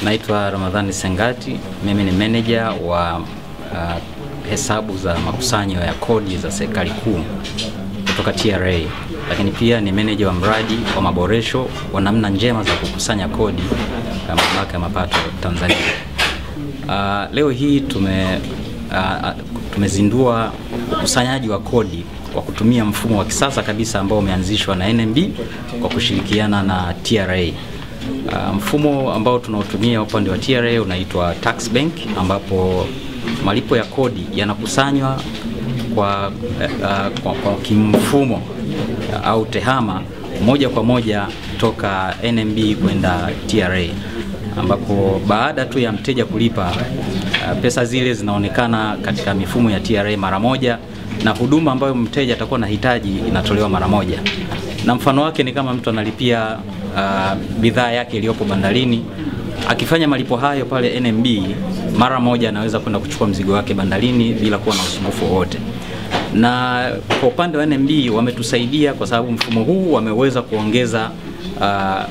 Naitwa Ramadhani Sengati, mimi ni manager wa hesabu za makusanyo ya kodi za serikali kuu kutoka TRA, lakini pia ni manager wa mradi wa maboresho wa namna njema za kukusanya kodi ya Mamlaka ya Mapato Tanzania. Leo hii tumezindua ukusanyaji wa kodi kwa kutumia mfumo wa kisasa kabisa ambao umeanzishwa na NMB kwa kushirikiana na TRA. Mfumo ambao tunaotumia upande wa TRA unaitwa Tax Bank, ambapo malipo ya kodi yanakusanywa kwa kimfumo au tehama moja kwa moja toka NMB kwenda TRA, ambapo baada tu ya mteja kulipa pesa zile zinaonekana katika mifumo ya TRA mara moja, na huduma ambayo mteja atakuwa anahitaji inatolewa mara moja. Na mfano wake ni kama mtu analipia bidhaa yake iliyopo bandarini, akifanya malipo hayo pale NMB mara moja anaweza kwenda kuchukua mzigo wake bandarini bila kuwa na usumbufu wowote. Na kwa upande wa NMB wametusaidia kwa sababu mfumo huu wameweza kuongeza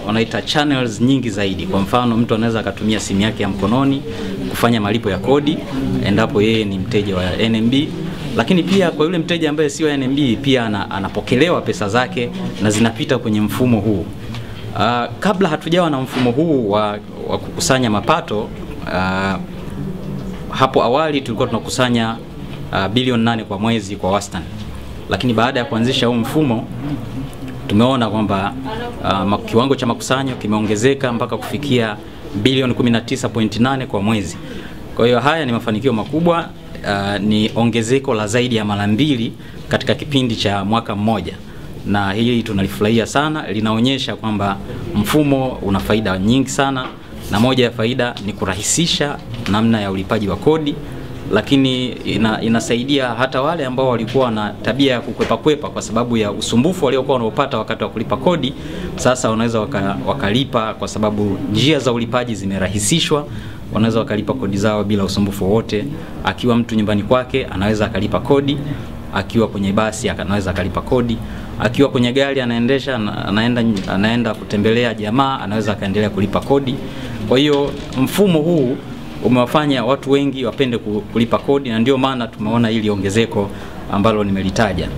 wanaita channels nyingi zaidi. Kwa mfano, mtu anaweza akatumia simu yake ya mkononi kufanya malipo ya kodi endapo yeye ni mteja wa NMB, lakini pia kwa yule mteja ambaye sio NMB pia anapokelewa pesa zake na zinapita kwenye mfumo huu. Kabla hatujawa na mfumo huu wa kukusanya mapato, hapo awali tulikuwa tunakusanya bilioni 8 kwa mwezi kwa wastani, lakini baada ya kuanzisha huu mfumo tumeona kwamba kiwango cha makusanyo kimeongezeka mpaka kufikia bilioni 19.8 kwa mwezi. Kwa hiyo haya ni mafanikio makubwa, ni ongezeko la zaidi ya mara 2 katika kipindi cha mwaka mmoja, na hili tunalifurahia sana. Linaonyesha kwamba mfumo una faida nyingi sana, na moja ya faida ni kurahisisha namna ya ulipaji wa kodi, lakini inasaidia hata wale ambao walikuwa na tabia ya kukwepa kwa sababu ya usumbufu waliokuwa wanaopata wakati wa kulipa kodi. Sasa wanaweza wakalipa kwa sababu njia za ulipaji zimerahisishwa. Wanaweza wakalipa kodi zao bila usumbufu wote. Akiwa mtu nyumbani kwake anaweza akalipa kodi, akiwa kwenye basi anaweza akalipa kodi, akiwa kwenye gari anaendesha anaenda kutembelea jamaa anaweza akaendelea kulipa kodi. Kwa hiyo mfumo huu umewafanya watu wengi wapende kulipa kodi, na ndio maana tumeona hili ongezeko ambalo nimelitaja.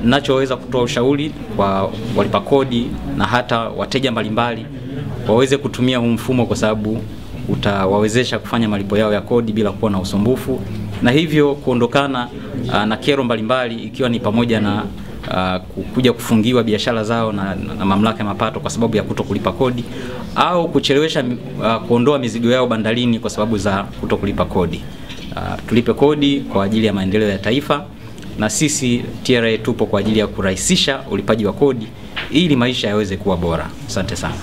Ninachoweza kutoa ushauri kwa walipa kodi na hata wateja mbalimbali waweze kutumia huu mfumo, kwa sababu utawawezesha kufanya malipo yao ya kodi bila kuwa na usumbufu, na hivyo kuondokana na kero mbalimbali, ikiwa ni pamoja na kuja kufungiwa biashara zao na Mamlaka ya Mapato kwa sababu ya kutokulipa kodi, au kuchelewesha kuondoa mizigo yao bandarini kwa sababu za kutokulipa kodi. Tulipe kodi kwa ajili ya maendeleo ya taifa, na sisi TRA tupo kwa ajili ya kurahisisha ulipaji wa kodi ili maisha yaweze kuwa bora. Asante sana.